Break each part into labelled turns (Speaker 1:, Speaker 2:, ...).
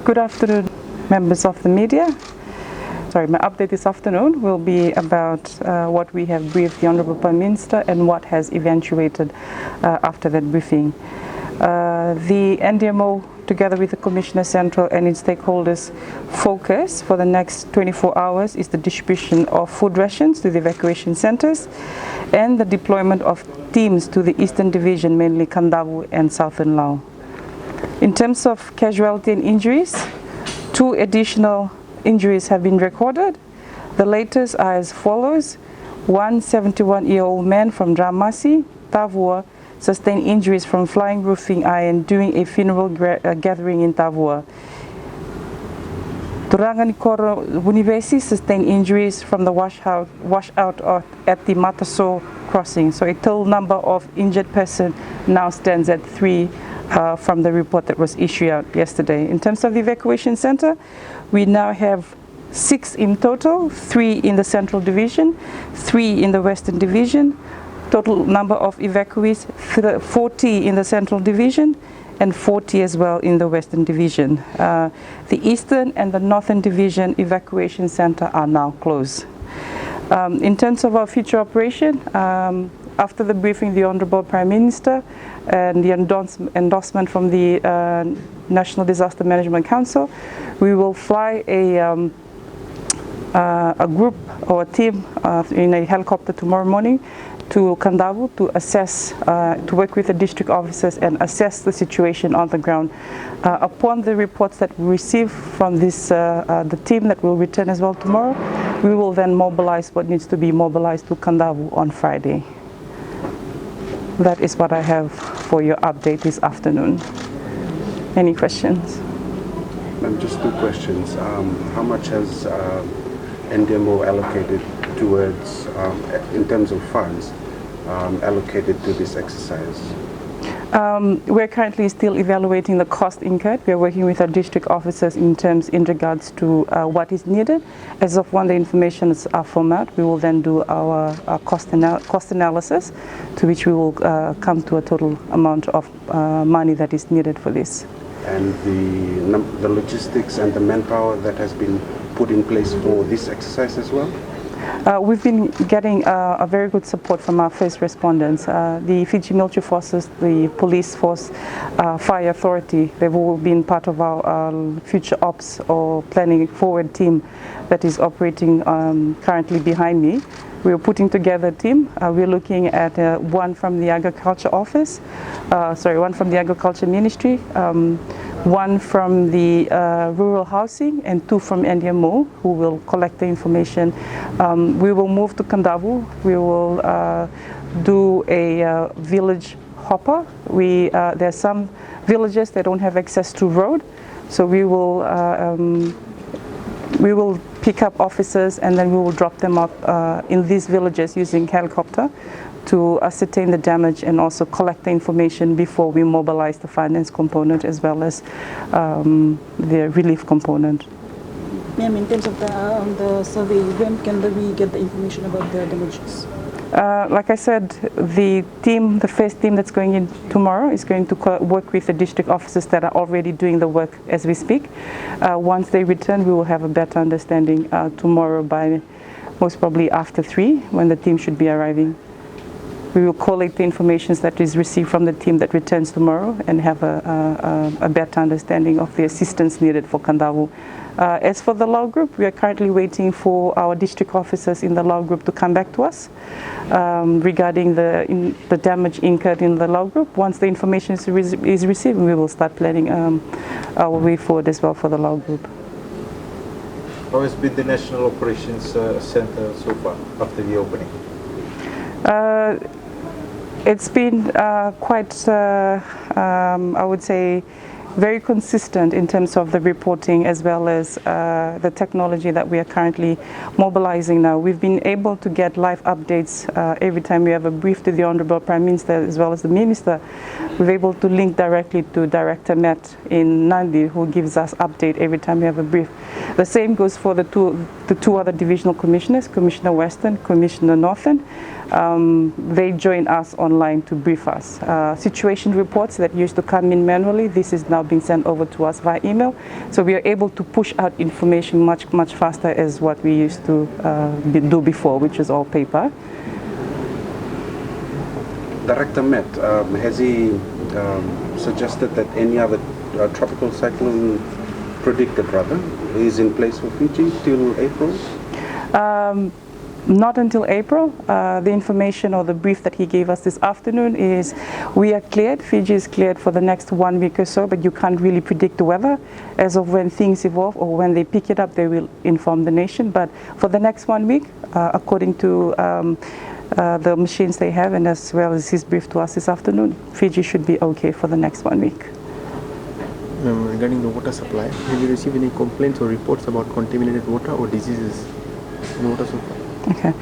Speaker 1: Good afternoon, members of the media. My update this afternoon will be about what we have briefed the Honourable Prime Minister and what has eventuated after that briefing. The NDMO, together with the Commissioner Central and its stakeholders, focus for the next 24 hours is the distribution of food rations to the evacuation centres and the deployment of teams to the Eastern Division, mainly Kadavu and Southern Laos. In terms of casualty and injuries, 2 additional injuries have been recorded. The latest are as follows. One 71-year-old man from Dramasi, Tavua, sustained injuries from flying roofing iron during a funeral gathering in Tavua. Turanganikoro Wunivesi sustained injuries from the washout at the Mataso crossing. So a total number of injured persons now stands at 3 from the report that was issued out yesterday. In terms of the evacuation center, we now have 6 in total, 3 in the Central Division, 3 in the Western Division. Total number of evacuees, 40 in the Central Division and 40 as well in the Western Division. The Eastern and the Northern Division evacuation center are now closed. In terms of our future operation, after the briefing, the Honourable Prime Minister and the endorsement from the National Disaster Management Council, we will fly a group or a team in a helicopter tomorrow morning to Kadavu to assess, to work with the district officers and assess the situation on the ground. Upon the reports that we receive from this, the team that will return as well tomorrow, we will then mobilize what needs to be mobilized to Kadavu on Friday. That is what I have for your update this afternoon. Any questions?
Speaker 2: Just 2 questions. How much has NDMO allocated towards, in terms of funds, allocated to this exercise?
Speaker 1: We're currently still evaluating the cost incurred. We're working with our district officers in regards to what is needed. As of when the information is format, we will then do our cost analysis, to which we will come to a total amount of money that is needed for this.
Speaker 2: And the logistics and the manpower that has been put in place for this exercise as well?
Speaker 1: We've been getting a very good support from our first responders. The Fiji military forces, the police force, fire authority, they've all been part of our future ops or planning forward team that is operating currently behind me. We're putting together a team. We're looking at one from the Agriculture Office, one from the Agriculture Ministry, one from the Rural Housing, and 2 from NDMO, who will collect the information. We will move to Kadavu. We will do a village hopper. There are some villages that don't have access to road, so we will pick up officers and then we will drop them up in these villages using helicopter to ascertain the damage and also collect the information before we mobilize the finance component as well as the relief component.
Speaker 3: Ma'am, in terms of the survey, when can we get the information about the damages?
Speaker 1: Like I said, the first team that's going in tomorrow is going to work with the district officers that are already doing the work as we speak. Once they return, we will have a better understanding tomorrow by most probably after 3, when the team should be arriving. We will collate the information that is received from the team that returns tomorrow and have a better understanding of the assistance needed for Kadavu. As for the law group, we are currently waiting for our district officers in the law group to come back to us regarding the damage incurred in the law group. Once the information is received, we will start planning our way forward as well for the law group.
Speaker 4: How has been the National Operations Center so far after the opening?
Speaker 1: It's been quite, I would say, very consistent in terms of the reporting as well as the technology that we are currently mobilizing now. We've been able to get live updates every time we have a brief to the Honourable Prime Minister as well as the Minister we're able to link directly to Director Met in Nandi, who gives us update every time we have a brief. The same goes for the two other divisional commissioners, Commissioner Western, Commissioner Northern. They join us online to brief us. Situation reports that used to come in manually, this is now being sent over to us via email. So we are able to push out information much faster as what we used to do before, which is all paper.
Speaker 2: Director Met, has he suggested that any other tropical cyclone predicted rather is in place for Fiji till April?
Speaker 1: Not until April. The information or the brief that he gave us this afternoon is we are cleared, Fiji is cleared for the next 1 week or so, but you can't really predict the weather. As of when things evolve or when they pick it up, they will inform the nation. But for the next 1 week, according to the machines they have, and as well as his brief to us this afternoon, Fiji should be okay for the next 1 week.
Speaker 5: Regarding the water supply, have you received any complaints or reports about contaminated water or diseases in water so far?
Speaker 1: Okay.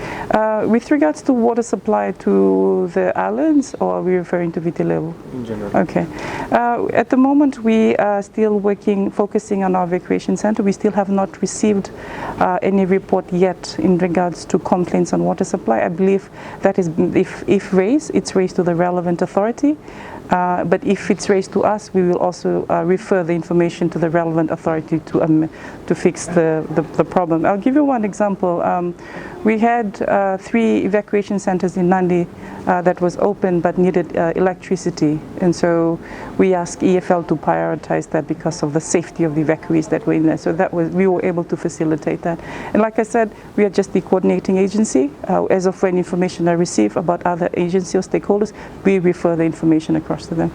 Speaker 1: With regards to water supply to the islands, or are we referring to Viti level?
Speaker 5: In general.
Speaker 1: Okay. At the moment, we are still focusing on our evacuation center. We still have not received any report yet in regards to complaints on water supply. I believe that is, if raised, it's raised to the relevant authority. But if it's raised to us, we will also refer the information to the relevant authority to fix the problem. I'll give you one example. We had 3 evacuation centers in Nandi that was open but needed electricity, and so we asked EFL to prioritize that because of the safety of the evacuees that were in there. So we were able to facilitate that. And like I said, we are just the coordinating agency. As of when information I receive about other agencies or stakeholders, we refer the information across to them.